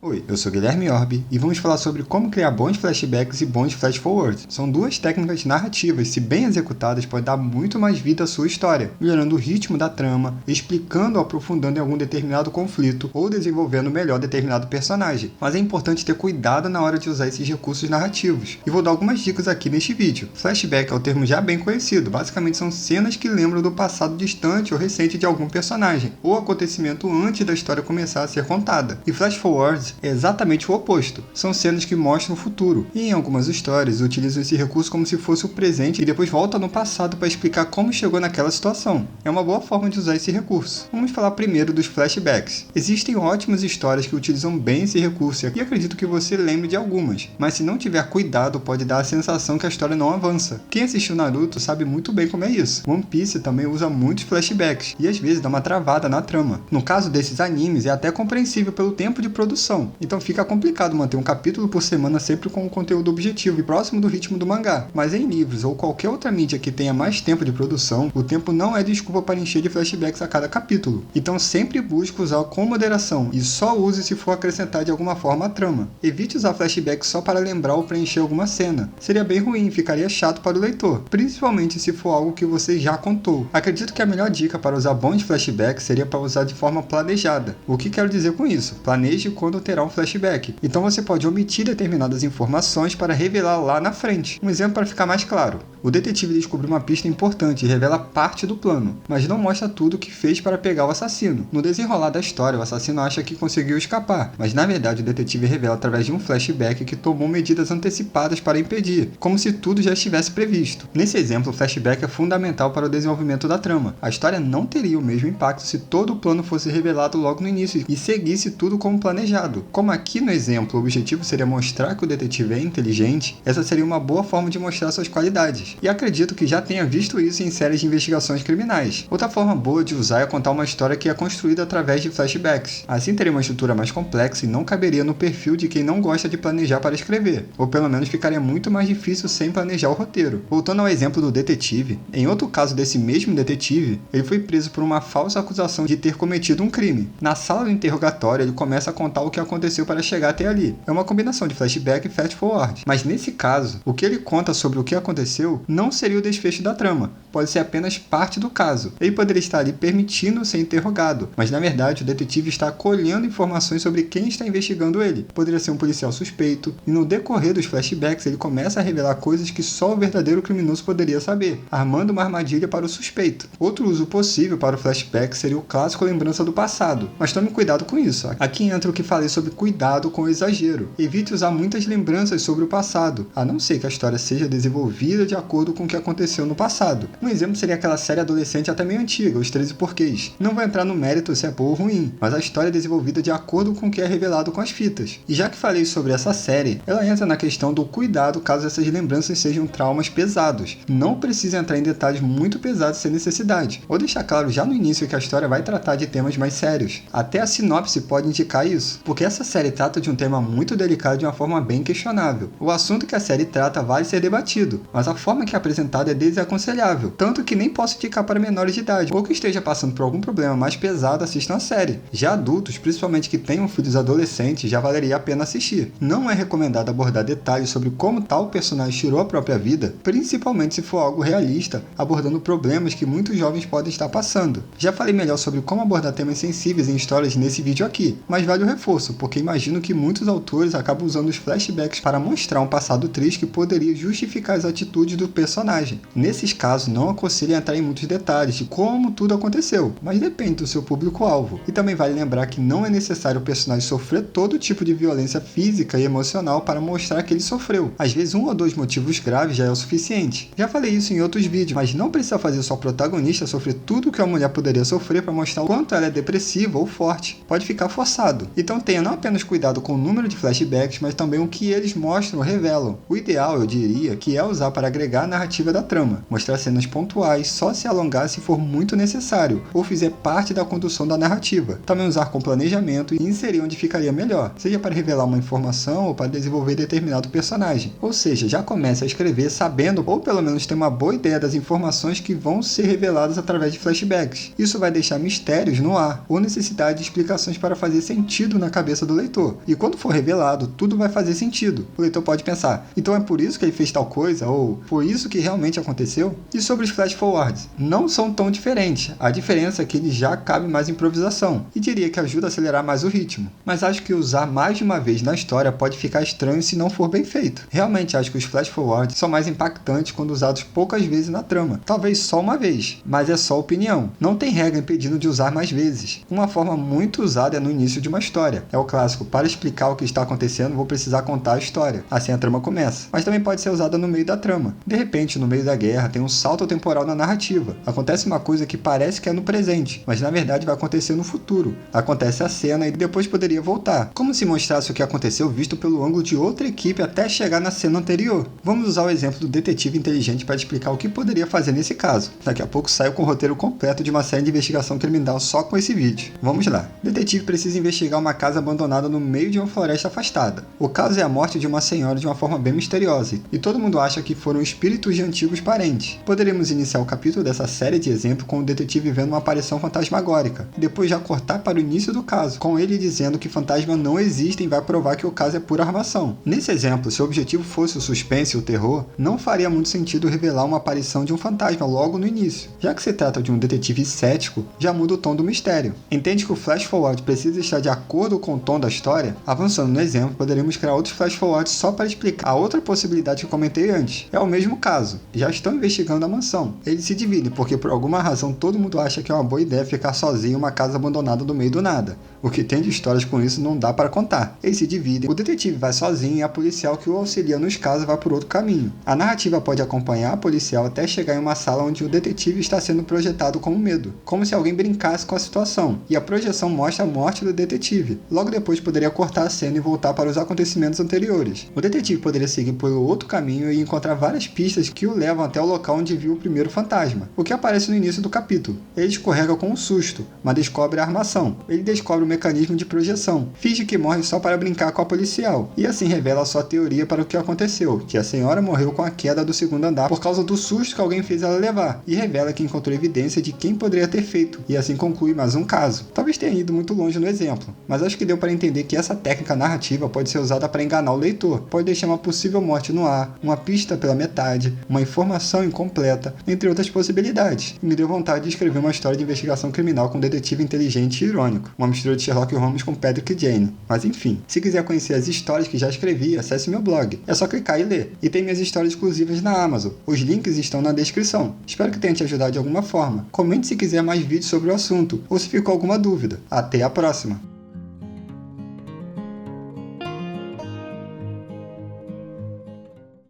Oi, eu sou Guilherme Orbi e vamos falar sobre como criar bons flashbacks e bons flash forwards. São duas técnicas narrativas, se bem executadas, podem dar muito mais vida à sua história, melhorando o ritmo da trama, explicando ou aprofundando em algum determinado conflito ou desenvolvendo melhor determinado personagem. Mas é importante ter cuidado na hora de usar esses recursos narrativos. E vou dar algumas dicas aqui neste vídeo. Flashback é um termo já bem conhecido, basicamente são cenas que lembram do passado distante ou recente de algum personagem, ou acontecimento antes da história começar a ser contada. E flash forwards é exatamente o oposto. São cenas que mostram o futuro, e em algumas histórias utilizam esse recurso como se fosse o presente e depois volta no passado para explicar como chegou naquela situação. É uma boa forma de usar esse recurso. Vamos falar primeiro dos flashbacks. Existem ótimas histórias que utilizam bem esse recurso e acredito que você lembre de algumas, mas se não tiver cuidado pode dar a sensação que a história não avança. Quem assistiu Naruto sabe muito bem como é isso. One Piece também usa muitos flashbacks e às vezes dá uma travada na trama. No caso desses animes é até compreensível pelo tempo de produção, então fica complicado manter um capítulo por semana sempre com um conteúdo objetivo e próximo do ritmo do mangá. Mas em livros ou qualquer outra mídia que tenha mais tempo de produção, o tempo não é desculpa para encher de flashbacks a cada capítulo. Então sempre busque usar com moderação e só use se for acrescentar de alguma forma a trama. Evite usar flashbacks só para lembrar ou preencher alguma cena. Seria bem ruim e ficaria chato para o leitor, principalmente se for algo que você já contou. Acredito que a melhor dica para usar bons flashbacks seria para usar de forma planejada. O que quero dizer com isso? Planeje quando terá um flashback. Então você pode omitir determinadas informações para revelar lá na frente. Um exemplo para ficar mais claro. O detetive descobre uma pista importante e revela parte do plano, mas não mostra tudo o que fez para pegar o assassino. No desenrolar da história, o assassino acha que conseguiu escapar, mas na verdade o detetive revela através de um flashback que tomou medidas antecipadas para impedir, como se tudo já estivesse previsto. Nesse exemplo, o flashback é fundamental para o desenvolvimento da trama. A história não teria o mesmo impacto se todo o plano fosse revelado logo no início e seguisse tudo como planejado. Como aqui no exemplo o objetivo seria mostrar que o detetive é inteligente, essa seria uma boa forma de mostrar suas qualidades. E acredito que já tenha visto isso em séries de investigações criminais. Outra forma boa de usar é contar uma história que é construída através de flashbacks. Assim teria uma estrutura mais complexa e não caberia no perfil de quem não gosta de planejar para escrever, ou pelo menos ficaria muito mais difícil sem planejar o roteiro. Voltando ao exemplo do detetive, em outro caso desse mesmo detetive, ele foi preso por uma falsa acusação de ter cometido um crime. Na sala do interrogatório, ele começa a contar o que aconteceu para chegar até ali. É uma combinação de flashback e fast forward. Mas nesse caso, o que ele conta sobre o que aconteceu não seria o desfecho da trama, pode ser apenas parte do caso. Ele poderia estar ali permitindo ser interrogado, mas na verdade o detetive está colhendo informações sobre quem está investigando ele. Poderia ser um policial suspeito, e no decorrer dos flashbacks ele começa a revelar coisas que só o verdadeiro criminoso poderia saber, armando uma armadilha para o suspeito. Outro uso possível para o flashback seria o clássico lembrança do passado, mas tome cuidado com isso. Aqui entra o que falei sobre cuidado com o exagero. Evite usar muitas lembranças sobre o passado, a não ser que a história seja desenvolvida de acordo com o que aconteceu no passado. Um exemplo seria aquela série adolescente até meio antiga, Os 13 Porquês. Não vou entrar no mérito se é boa ou ruim, mas a história é desenvolvida de acordo com o que é revelado com as fitas. E já que falei sobre essa série, ela entra na questão do cuidado caso essas lembranças sejam traumas pesados. Não precisa entrar em detalhes muito pesados sem necessidade, ou deixar claro já no início que a história vai tratar de temas mais sérios. Até a sinopse pode indicar isso, porque essa série trata de um tema muito delicado de uma forma bem questionável. O assunto que a série trata vale ser debatido, mas a forma que é apresentada é desaconselhável, tanto que nem posso indicar para menores de idade, ou que esteja passando por algum problema mais pesado assistam a série. Já adultos, principalmente que tenham filhos adolescentes, já valeria a pena assistir. Não é recomendado abordar detalhes sobre como tal personagem tirou a própria vida, principalmente se for algo realista, abordando problemas que muitos jovens podem estar passando. Já falei melhor sobre como abordar temas sensíveis em histórias nesse vídeo aqui, mas vale o reforço, porque imagino que muitos autores acabam usando os flashbacks para mostrar um passado triste que poderia justificar as atitudes do personagem. Nesses casos, não aconselho entrar em muitos detalhes de como tudo aconteceu, mas depende do seu público-alvo. E também vale lembrar que não é necessário o personagem sofrer todo tipo de violência física e emocional para mostrar que ele sofreu. Às vezes, um ou dois motivos graves já é o suficiente. Já falei isso em outros vídeos, mas não precisa fazer sua protagonista sofrer tudo que a mulher poderia sofrer para mostrar o quanto ela é depressiva ou forte. Pode ficar forçado. Então tenha não apenas cuidado com o número de flashbacks, mas também o que eles mostram ou revelam. O ideal, eu diria, que é usar para agregar a narrativa da trama, mostrar cenas pontuais, só se alongar se for muito necessário, ou fizer parte da condução da narrativa. Também usar com planejamento e inserir onde ficaria melhor, seja para revelar uma informação ou para desenvolver determinado personagem. Ou seja, já comece a escrever sabendo, ou pelo menos ter uma boa ideia das informações que vão ser reveladas através de flashbacks. Isso vai deixar mistérios no ar, ou necessidade de explicações para fazer sentido na cabeça cabeça do leitor, e quando for revelado, tudo vai fazer sentido. O leitor pode pensar, então é por isso que ele fez tal coisa, ou foi isso que realmente aconteceu? E sobre os flash forwards, não são tão diferentes, a diferença é que eles já cabem mais improvisação, e diria que ajuda a acelerar mais o ritmo. Mas acho que usar mais de uma vez na história pode ficar estranho se não for bem feito. Realmente acho que os flash forwards são mais impactantes quando usados poucas vezes na trama, talvez só uma vez, mas é só opinião. Não tem regra impedindo de usar mais vezes. Uma forma muito usada é no início de uma história. É o clássico, para explicar o que está acontecendo vou precisar contar a história. Assim a trama começa. Mas também pode ser usada no meio da trama. De repente, no meio da guerra, tem um salto temporal na narrativa. Acontece uma coisa que parece que é no presente, mas na verdade vai acontecer no futuro. Acontece a cena e depois poderia voltar. Como se mostrasse o que aconteceu visto pelo ângulo de outra equipe até chegar na cena anterior. Vamos usar o exemplo do detetive inteligente para explicar o que poderia fazer nesse caso. Daqui a pouco saio com o roteiro completo de uma série de investigação criminal só com esse vídeo. Vamos lá. O detetive precisa investigar uma casa abandonada no meio de uma floresta afastada. O caso é a morte de uma senhora de uma forma bem misteriosa, e todo mundo acha que foram espíritos de antigos parentes. Poderíamos iniciar o capítulo dessa série de exemplos com o detetive vendo uma aparição fantasmagórica, e depois já cortar para o início do caso, com ele dizendo que fantasmas não existem e vai provar que o caso é pura armação. Nesse exemplo, se o objetivo fosse o suspense e o terror, não faria muito sentido revelar uma aparição de um fantasma logo no início. Já que se trata de um detetive cético, já muda o tom do mistério. Entende que o flash forward precisa estar de acordo com o tom da história? Avançando no exemplo, poderíamos criar outros flash forwards só para explicar a outra possibilidade que comentei antes. É o mesmo caso. Já estão investigando a mansão. Eles se dividem porque por alguma razão todo mundo acha que é uma boa ideia ficar sozinho em uma casa abandonada no meio do nada. O que tem de histórias com isso não dá para contar. Eles se dividem, o detetive vai sozinho e a policial que o auxilia nos casos vai por outro caminho. A narrativa pode acompanhar a policial até chegar em uma sala onde o detetive está sendo projetado como medo, como se alguém brincasse com a situação, e a projeção mostra a morte do detetive. Logo depois poderia cortar a cena e voltar para os acontecimentos anteriores. O detetive poderia seguir por outro caminho e encontrar várias pistas que o levam até o local onde viu o primeiro fantasma, o que aparece no início do capítulo. Ele escorrega com um susto, mas descobre a armação. Ele descobre o mecanismo de projeção, finge que morre só para brincar com a policial, e assim revela a sua teoria para o que aconteceu, que a senhora morreu com a queda do segundo andar por causa do susto que alguém fez ela levar, e revela que encontrou evidência de quem poderia ter feito, e assim conclui mais um caso. Talvez tenha ido muito longe no exemplo, mas acho que deu para entender que essa técnica narrativa pode ser usada para enganar o leitor, pode deixar uma possível morte no ar, uma pista pela metade, uma informação incompleta, entre outras possibilidades. E me deu vontade de escrever uma história de investigação criminal com um detetive inteligente e irônico, uma mistura de Sherlock Holmes com Patrick e Jane. Mas enfim, se quiser conhecer as histórias que já escrevi, acesse meu blog. É só clicar e ler. E tem minhas histórias exclusivas na Amazon. Os links estão na descrição. Espero que tenha te ajudado de alguma forma. Comente se quiser mais vídeos sobre o assunto, ou se ficou alguma dúvida. Até a próxima!